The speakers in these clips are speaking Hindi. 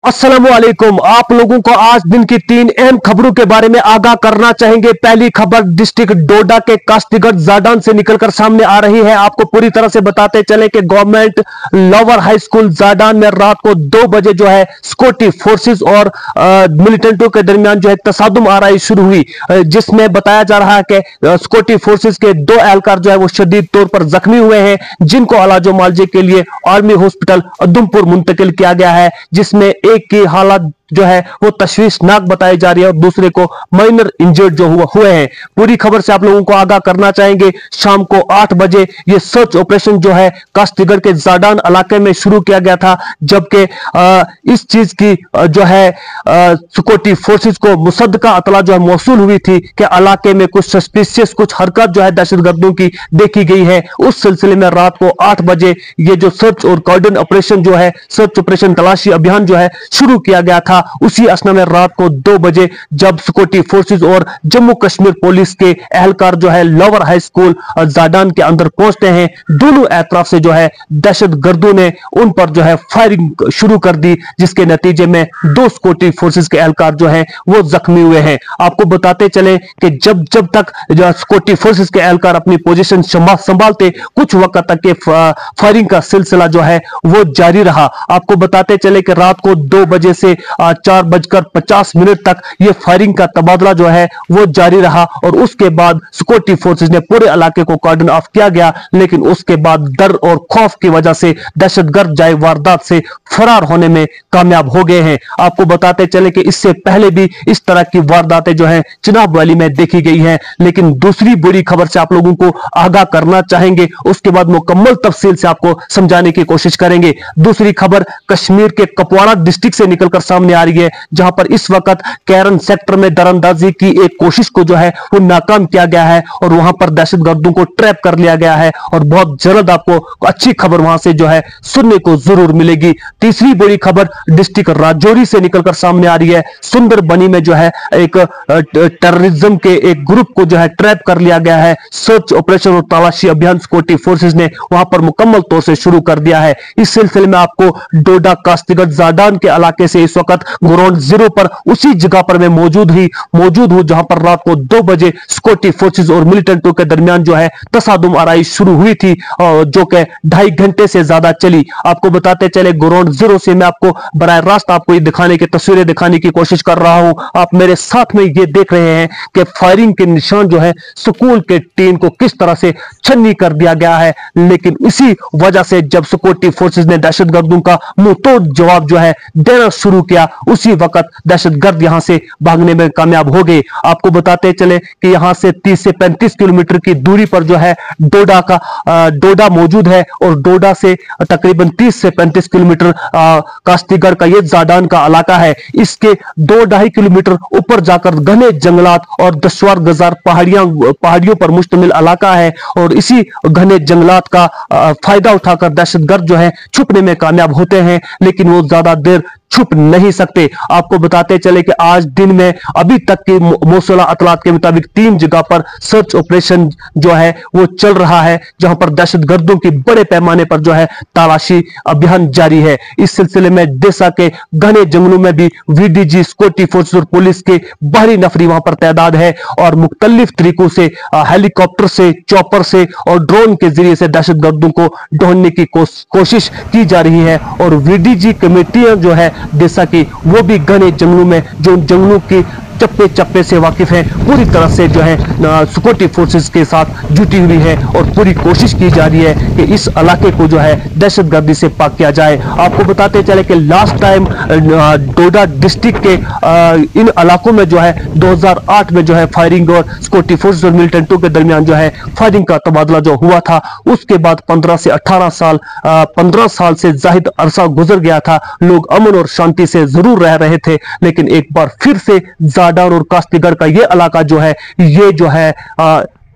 अस्सलामुअलैकुम। आप लोगों को आज दिन की तीन अहम खबरों के बारे में आगाह करना चाहेंगे। पहली खबर डिस्ट्रिक्ट डोडा के कास्तीगढ़ जाडान से निकलकर सामने आ रही है। आपको पूरी तरह से बताते चले कि गवर्नमेंट लोअर हाई स्कूल जाडान में रात को 2 बजे जो है सिक्योरिटी फोर्सेस और मिलिटेंटों के दरमियान जो है तसादुम आराई शुरू हुई, जिसमें बताया जा रहा है कि सिक्योरिटी फोर्सेस के 2 एहलकार जो है वो शदीद तौर पर जख्मी हुए हैं, जिनको इलाज मुआवजे के लिए आर्मी हॉस्पिटल उधमपुर मुंतकिल किया गया है, जिसमें एक की हालत जो है वो तशवीशनाक बताई जा रही है और दूसरे को माइनर इंजर्ड जो हुए हैं। पूरी खबर से आप लोगों को आगाह करना चाहेंगे। शाम को 8 बजे ये सर्च ऑपरेशन जो है कास्तीगढ़ के जाडान इलाके में शुरू किया गया था, जबकि इस चीज की जो है सिक्योरिटी फोर्सेस को मुसद्दका इतला जो है मौसूल हुई थी कि इलाके में कुछ सस्पिशियस कुछ हरकत जो है दहशतगर्दों की देखी गई है। उस सिलसिले में रात को 8 बजे ये जो सर्च और कॉर्डन ऑपरेशन जो है सर्च ऑपरेशन तलाशी अभियान जो है शुरू किया गया था। उसी असना में रात को 2 बजे जब सिक्योरिटी फोर्सेस और जम्मू कश्मीर पुलिस के एहलकार जो है लोअर हाई स्कूल जाडान के अंदर पहुंचते हैं, दोनों एतराफ से जो है दहशतगर्दों ने उन पर जो है फायरिंग शुरू कर दी, जिसके नतीजे में 2 सिक्योरिटी फोर्सेस के एहलकार जो है वो जख्मी हुए हैं। आपको बताते चले कि जब तक सिक्योरिटी फोर्सेस के एहलकार अपनी पोजीशन संभालते, कुछ वक्त तक के फायरिंग का सिलसिला जो है वो जारी रहा। आपको बताते चले कि रात को 2 बजे से 4:50 तक ये फायरिंग का तबादला जो है वो जारी रहा और उसके बाद सिक्योरिटी फोर्सेस ने पूरे इलाके को कॉर्डन ऑफ किया गया, लेकिन उसके बाद डर और खौफ की वजह से दहशतगर्द जाए वारदात से फरार होने में कामयाब हो गए हैं। आपको बताते चले कि इससे पहले भी इस तरह की वारदातें जो है चिनाब वैली में देखी गई हैं, लेकिन दूसरी बुरी खबर से आप लोगों को आगाह करना चाहेंगे, उसके बाद मुकम्मल तफसील से आपको समझाने की कोशिश करेंगे। दूसरी खबर कश्मीर के कुपवाड़ा डिस्ट्रिक्ट से निकलकर सामने आ रही है, जहां पर इस वक्त कैरन सेक्टर में दरअंदाजी की एक कोशिश को जो है वो नाकाम किया गया है और वहां पर दहशतगर्दों को ट्रैप कर लिया गया है और बहुत जल्द आपको अच्छी खबर वहां से जो है सुनने को जरूर मिलेगी। तीसरी बड़ी खबर डिस्ट्रिक्ट राजौरी से निकलकर सामने आ रही है। सुंदर बनी में जो है एक टेररिज्म के एक ग्रुप को जो है ट्रैप कर लिया गया है। सर्च ऑपरेशन और तलाशी अभियान सिक्योरिटी फोर्सेस ने वहां पर मुकम्मल तौर से शुरू कर दिया है। इस सिलसिले में आपको डोडा कास्तीगढ़ जाडान के इलाके से इस वक्त ग्राउंड जीरो पर उसी जगह पर मैं मौजूद हूं जहां पर रात को 2 बजे सिक्योरिटी फोर्सेस और मिलिटेंटों के दरमियान जो है तसादुम आराई शुरू हुई थी, जो कि 2.5 घंटे से ज्यादा चली। आपको बताते चले ग्राउंड जीरो से मैं आपको बराह रास्त आपको ये दिखाने की तस्वीरें दिखाने की कोशिश कर रहा हूं। आप मेरे साथ में ये देख रहे हैं कि फायरिंग के निशान जो है स्कूल के टीम को किस तरह से छन्नी कर दिया गया है, लेकिन इसी वजह से जब सिक्योरिटी फोर्सेस ने दहशतगर्दों का मुंह तोड़ जवाब जो है देना शुरू किया, उसी वक्त दहशतगर्द यहां से भागने में कामयाब हो गए। आपको बताते चले कि यहां से 30 से 35 किलोमीटर की दूरी पर जो है डोडा मौजूद है और डोडा से तकरीबन 30 से 35 किलोमीटर कास्तीगढ़ का ये जाडान का इलाका है। इसके 2-2.5 किलोमीटर ऊपर जाकर घने जंगलात और दशवार गजार पहाड़ियों पर मुश्तमिल इलाका है और इसी घने जंगलात का फायदा उठाकर दहशतगर्द जो है छुपने में कामयाब होते हैं, लेकिन वो ज्यादा देर छुप नहीं सकते। आपको बताते चले कि आज दिन में अभी तक की मौसूला अतलात के मुताबिक 3 जगह पर सर्च ऑपरेशन जो है वो चल रहा है, जहां पर दहशतगर्दों की बड़े पैमाने पर जो है तलाशी अभियान जारी है। इस सिलसिले में देसा के घने जंगलों में भी वीडीजी सिक्योरिटी फोर्स और पुलिस के बाहरी नफरी वहां पर तैनात है और मुख्तलिफ तरीकों से हेलीकॉप्टर से, चॉपर से और ड्रोन के जरिए से दहशतगर्दों को ढूंढने की कोशिश की जा रही है और वीडीजी कमेटियां जो है जैसा कि वो भी घने जंगलों में जो जंगलों की चप्पे चप्पे से वाकिफ है, पूरी तरह से जो है सिक्योरिटी फोर्सेस के साथ जुटी हुई है और पूरी कोशिश की जा रही है कि इस इलाके को जो है दहशतगर्दी से पाक किया जाए। आपको बताते चले कि लास्ट टाइम डोडा डिस्ट्रिक्ट के इन इलाकों में जो है 2008 में जो है फायरिंग और सिक्योरिटी फोर्सेस और मिलिटेंटों के दरमियान जो है फायरिंग का तबादला जो हुआ था, उसके बाद 15 से 18 साल 15 साल से जाहिद अरसा गुजर गया था। लोग अमन और शांति से जरूर रह रहे थे, लेकिन एक बार फिर से जाडान और कास्तीगढ़ का ये इलाका जो है ये जो है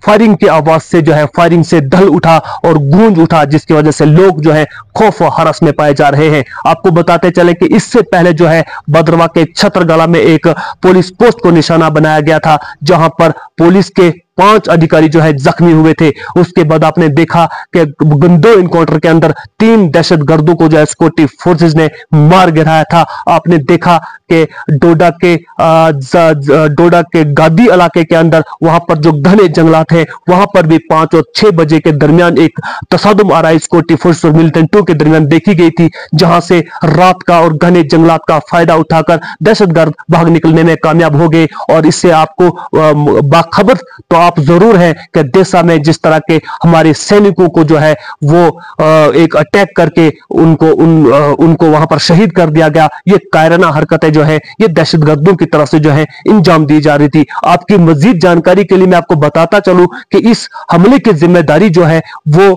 फायरिंग की आवाज से जो है फायरिंग से ढल उठा और गूंज उठा, जिसकी वजह से लोग जो है खौफ और हरस में पाए जा रहे हैं। आपको बताते चले कि इससे पहले जो है भद्रवा के छतरगला में एक पुलिस पोस्ट को निशाना बनाया गया था, जहां पर पुलिस के 5 अधिकारी जो है जख्मी हुए थे। उसके बाद आपने देखा कि गंदो इनकाउंटर के अंदर 3 दहशतगर्दों को जो है सिक्योरिटी फोर्सेस ने मार गिराया था। आपने देखा कि डोडा के गादी इलाके के अंदर वहां पर जो घने जंगलात हैं वहां पर भी 5 और 6 बजे के दरमियान एक तसादुम आ रहा है सिक्योरिटी फोर्स और मिलिटेंटों के दरमियान देखी गई थी, जहां से रात का और घने जंगलात का फायदा उठाकर दहशतगर्द भाग निकलने में कामयाब हो गए। और इससे आपको बाखबर तो आप जरूर हैं कि देशा में जिस तरह के हमारे सैनिकों को जो है वो एक अटैक करके उनको वहां पर शहीद कर दिया गया। ये कायराना हरकतें जो है ये दहशतगर्दों की तरफ से जो है इंजाम दी जा रही थी। आपकी मजीद जानकारी के लिए मैं आपको बताता चलूं कि इस हमले की जिम्मेदारी जो है वो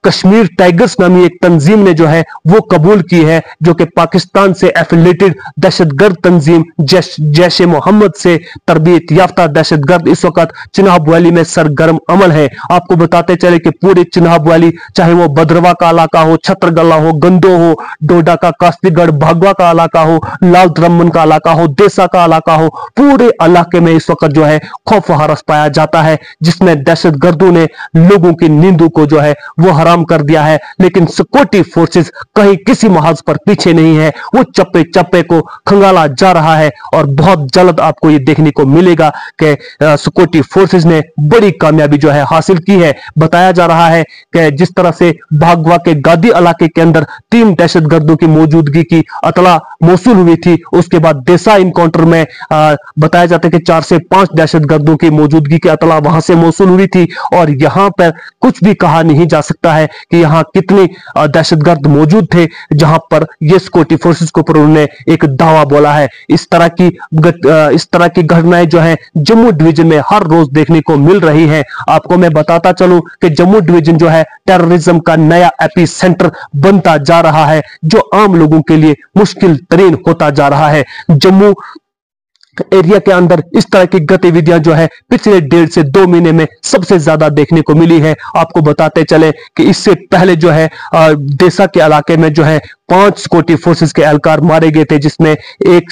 कश्मीर टाइगर्स नामी एक तंजीम ने जो है वो कबूल की है, जो कि पाकिस्तान से एफिलेटेड दहशतगर्द तंजीम जैश ए मोहम्मद से तरबियत याफ्ता दहशतगर्द इस वक्त चिनाब वैली में सरगर्म अमल है। आपको बताते चले कि पूरे चिनाब वैली, चाहे वो बदरवा का इलाका हो, छत्रगला हो, गंदो हो, डोडा का कास्तीगढ़ भागवा का इलाका हो, लाल द्रमन का इलाका हो, देसा का इलाका हो, पूरे इलाके में इस वक्त जो है खौफ हरस पाया जाता है, जिसमें दहशतगर्दों ने लोगों की नींदों को जो है वो हराम कर दिया है। लेकिन सिक्योरिटी फोर्सेस कहीं किसी महाज पर पीछे नहीं है, वो चप्पे चप्पे को खंगाला जा रहा है और बहुत जल्द आपको ये देखने को मिलेगा कि सिक्योरिटी फोर्सेस ने बड़ी कामयाबी जो है हासिल की है। बताया जा रहा है कि जिस तरह से भागवा के गादी इलाके के अंदर 3 दहशतगर्दों की मौजूदगी की अतला मौसूल हुई थी, उसके बाद देसा इनकाउंटर में बताया जाता है कि 4 से 5 दहशतगर्दों की मौजूदगी की अतला वहां से मौसूल हुई थी। और यहां पर कुछ भी कहा नहीं जा सकता है कि यहां कितने दहशतगर्द मौजूद थे, जहां पर ये सिक्योरिटी फोर्सेस को पर उन्होंने एक दावा बोला है। इस तरह की घटनाएं जो है जम्मू डिवीजन में हर रोज देखने को मिल रही है। आपको मैं बताता चलूं कि जम्मू डिवीजन जो है टेररिज्म का नया एपी सेंटर बनता जा रहा है, जो आम लोगों के लिए मुश्किल तरीन होता जा रहा है। जम्मू एरिया के अंदर इस तरह की गतिविधियां जो है पिछले 1.5 से 2 महीने में सबसे ज्यादा देखने को मिली है। आपको बताते चले कि इससे पहले जो है देसा के इलाके में जो है 5 सिक्योरिटी फोर्सेस के एहलकार मारे गए थे, जिसमें एक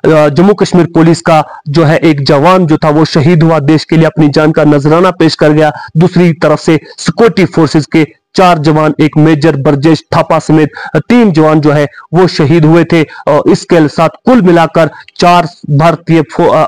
जम्मू कश्मीर पुलिस का जो है एक जवान जो था वो शहीद हुआ, देश के लिए अपनी जान का नजराना पेश कर गया। दूसरी तरफ से सिक्योरिटी फोर्सेस के 4 जवान, एक मेजर ब्रजेश थापा समेत 3 जवान जो है वो शहीद हुए थे। और इसके साथ कुल मिलाकर 4 भारतीय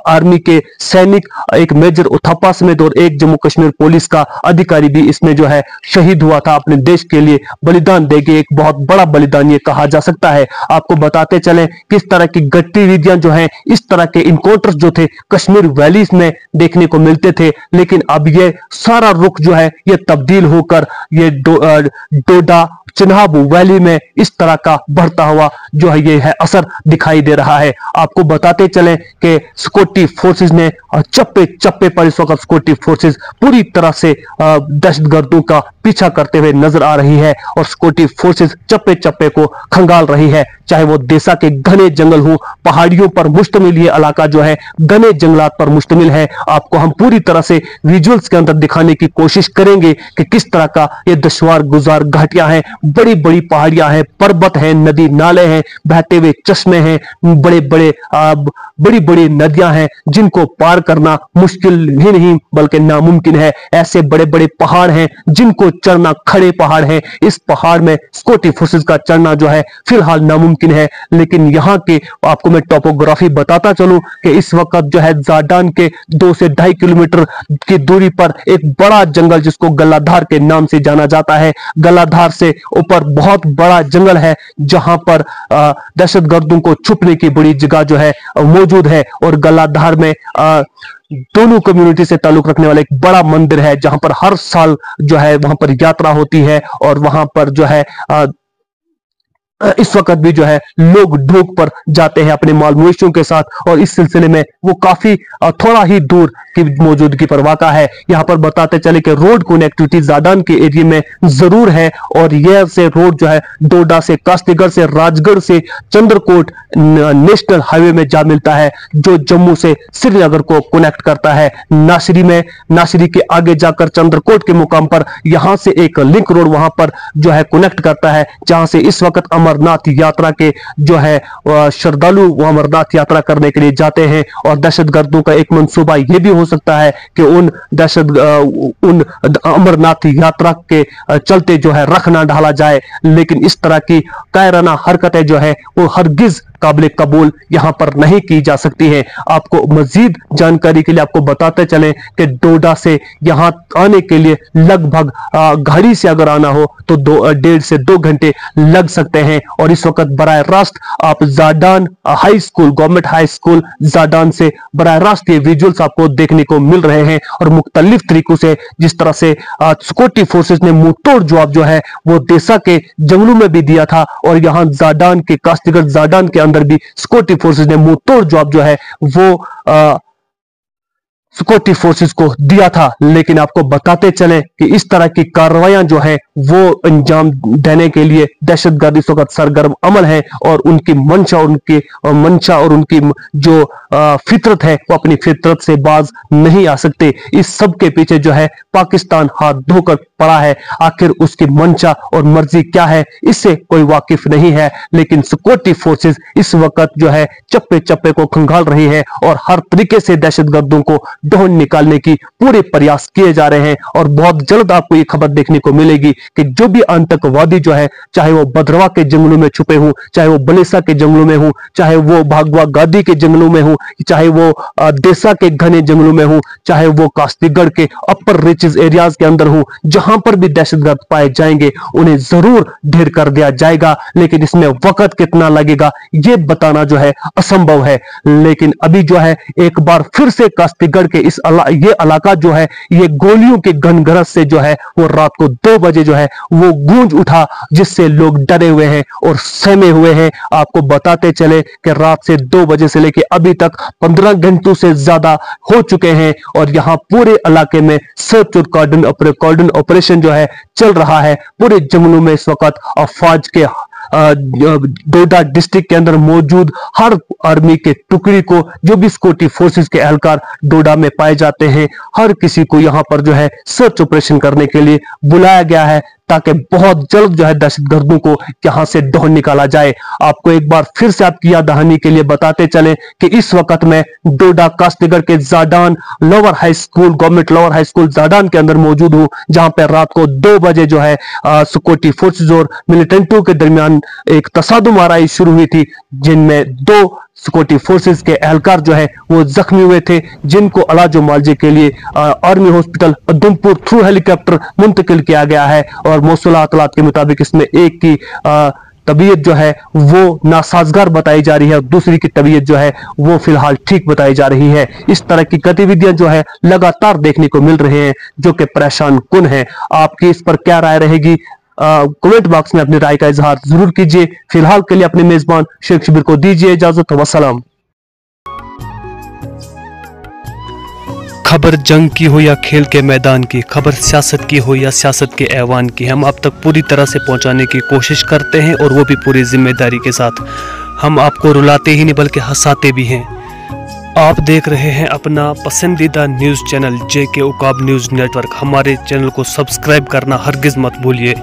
आर्मी के सैनिक, एक मेजर थापा समेत और एक जम्मू कश्मीर पुलिस का अधिकारी भी इसमें जो है शहीद हुआ था, अपने देश के लिए बलिदान देके। एक बहुत बड़ा बलिदान ये कहा जा सकता है। आपको बताते चले किस तरह की गतिविधियां जो है, इस तरह के इनकाउंटर्स जो थे कश्मीर वैलीज में देखने को मिलते थे, लेकिन अब ये सारा रुख जो है ये तब्दील होकर ये डोडा चिनाब वैली में इस तरह का बढ़ता हुआ जो है ये है असर दिखाई दे रहा है। आपको बताते चलें कि सिक्योरिटी फोर्सेस ने चप्पे चप्पे पर इस वक्त सिक्योरिटी फोर्सेस पूरी तरह से दहशतगर्दों का पीछा करते हुए नजर आ रही है और सिक्योरिटी फोर्सेस चप्पे चप्पे को खंगाल रही है। चाहे वो देसा के घने जंगल हो, पहाड़ियों पर मुश्तमिल ये इलाका जो है घने जंगलात पर मुश्तमिल है। आपको हम पूरी तरह से विजुअल्स के अंदर दिखाने की कोशिश करेंगे कि किस तरह का ये दुश्वार गुजार घाटियां हैं, बड़ी बड़ी पहाड़ियां हैं, पर्वत हैं, नदी नाले हैं, बहते हुए चश्मे हैं, बड़ी बड़ी नदियां हैं जिनको पार करना मुश्किल ही नहीं बल्कि नामुमकिन है। ऐसे बड़े बड़े पहाड़ हैं जिनको चढ़ना, खड़े पहाड़ हैं, इस पहाड़ में सिक्योरिटी फोर्सेस का चढ़ना जो है फिलहाल नामुमकिन है। लेकिन यहाँ के आपको मैं टोपोग्राफी बताता चलूं कि इस वक्त जो है जाडान के 2 से 2.5 किलोमीटर की दूरी पर एक बड़ा जंगल जिसको गलाधार के नाम से जाना जाता है, गलाधार से ऊपर बहुत बड़ा जंगल है जहां पर दहशतगर्दों को छुपने की बड़ी जगह जो है मौजूद है। और गलाधार में दोनों कम्युनिटी से ताल्लुक रखने वाला एक बड़ा मंदिर है जहां पर हर साल जो है वहां पर यात्रा होती है और वहां पर जो है इस वक्त भी जो है लोग ढोक पर जाते हैं अपने माल मवेशियों के साथ। और इस सिलसिले में वो काफी थोड़ा ही दूर की मौजूदगी पर वाक़ा है। यहाँ पर बताते चले कि रोड कनेक्टिविटी जाडान के एरिया में जरूर है और यह से रोड जो है डोडा से, कास्तीगढ़ से, राजगढ़ से चंद्रकोट नेशनल हाईवे में जा मिलता है, जो जम्मू से श्रीनगर को कनेक्ट करता है। नासिरी के आगे जाकर चंद्रकोट के मुकाम पर यहां से एक लिंक रोड वहां पर जो है कनेक्ट करता है, जहां से इस वक्त अमरनाथ यात्रा के जो है श्रद्धालु वो अमरनाथ यात्रा करने के लिए जाते हैं। और दहशतगर्दों का एक मंसूबा यह भी हो सकता है कि उन अमरनाथ यात्रा के चलते जो है रख ना डाला जाए, लेकिन इस तरह की कायराना हरकतें जो है वो हरगिज काबिल कबूल यहां पर नहीं की जा सकती है। आपको मजीद जानकारी के लिए आपको बताते चलें कि डोडा से यहां आने के लिए लगभग गाड़ी से अगर आना हो तो 1.5 से 2 घंटे लग सकते हैं। और इस वक्त बराह रास्त आप Jadan high school, government high school Jadan से बराह रास्त ये विजुअल्स आपको देखने को मिल रहे हैं। और मुख्तलिफ तरीकों से जिस तरह से सिक्योरिटी फोर्सेस ने मुंह तोड़ जवाब जो है वो देसा के जंगलों में भी दिया था, और यहां जाडान के कास्तीगढ़ जाडान के अंदर भी सिक्योरिटी फोर्सेस ने मुंह तोड़ जवाब जो है वो सिक्योरिटी फोर्सेस को दिया था। लेकिन आपको बताते चलें कि इस तरह की कार्रवाइयां जो है वो अंजाम देने के लिए दहशतगर्द इस वक्त सरगर्म अमल है, और उनकी मंशा और उनकी जो फितरत है वो अपनी फितरत से बाज नहीं आ सकते। इस सब के पीछे जो है पाकिस्तान हाथ धोकर पड़ा है। आखिर उसकी मंशा और मर्जी क्या है इससे कोई वाकिफ नहीं है, लेकिन सिक्योरिटी फोर्सेस इस वक्त जो है चप्पे चप्पे को खंगाल रही है और हर तरीके से दहशतगर्दों को ढूंढ निकालने की पूरे प्रयास किए जा रहे हैं। और बहुत जल्द आपको ये खबर देखने को मिलेगी कि जो भी आतंकवादी जो है, चाहे वो भद्रवा के जंगलों में छुपे हों, चाहे वो बलेसा के जंगलों में हो, चाहे वो भागवा गादी के जंगलों में हो, चाहे वो देसा के घने जंगलों में हो, चाहे वो कास्तीगढ़ के अपर रिचेस एरियाज के अंदर हो, जहां पर भी दहशतगर्द पाए जाएंगे उन्हें जरूर ढेर कर दिया जाएगा। लेकिन इसमें वक्त कितना लगेगा ये बताना जो है असंभव है। लेकिन अभी जो है एक बार फिर से कास्तीगढ़ के ये इलाका जो है ये गोलियों के गनगरज से जो है वो रात को 2 बजे जो है वो गूंज उठा, जिससे लोग डरे हुए हैं और सहमे हुए हैं। आपको बताते चले कि रात से 2 बजे से लेके अभी तक 15 घंटों से ज्यादा हो चुके हैं, और यहां पूरे इलाके में सर्च और कॉर्डन ऑपरेशन जो है चल रहा है। पूरे जंगलों में इस वक्त अफवाज के डोडा डिस्ट्रिक्ट के अंदर मौजूद हर आर्मी के टुकड़ी को, जो भी सिक्योरिटी फोर्सेस के एहलकार डोडा में पाए जाते हैं, हर किसी को यहां पर जो है सर्च ऑपरेशन करने के लिए बुलाया गया है, ताकि बहुत जल्द जो है दहशतगर्दों को यहां से ढूंढ निकाला जाए। आपको एक बार फिर से आपकी याद दहानी के लिए बताते चले कि इस वक्त मैं डोडा कास्तीगढ़ के Jadan lower high school, government lower high school Jadan के अंदर मौजूद हूं, जहां पर रात को 2 बजे जो है सिक्योरिटी फोर्सेस और मिलिटेंटों के दरमियान एक तसादुम आराई शुरू हुई थी, जिनमें 2 सिक्योरिटी फोर्सेस के एहलकार जो है वो जख्मी हुए थे, जिनको इलाज मुआवजे के लिए army hospital Udhampur through helicopter मुंतकिल किया गया है। और मौसूला अतलात के मुताबिक इसमें एक की तबीयत जो है वो नासाजगार बताई जा रही है और दूसरी की तबीयत जो है वो फिलहाल ठीक बताई जा रही है। इस तरह की गतिविधियां जो है लगातार देखने को मिल रहे हैं, जो कि परेशान कुन है। आपकी इस पर क्या राय रहेगी? कमेंट बॉक्स में अपनी राय का इजहार जरूर कीजिए। फिलहाल के लिए अपने मेजबान शेख शबीर को दीजिए इजाजत। वसलाम। खबर जंग की हो या खेल के मैदान की, खबर सियासत की हो या सियासत के ऐवान की, हम अब तक पूरी तरह से पहुंचाने की कोशिश करते हैं, और वो भी पूरी जिम्मेदारी के साथ। हम आपको रुलाते ही नहीं बल्कि हंसाते भी हैं। आप देख रहे हैं अपना पसंदीदा news channel JK Uqab news network. हमारे चैनल को सब्सक्राइब करना हरगिज़ मत भूलिए।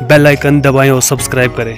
बेल आइकन दबाएं और सब्सक्राइब करें।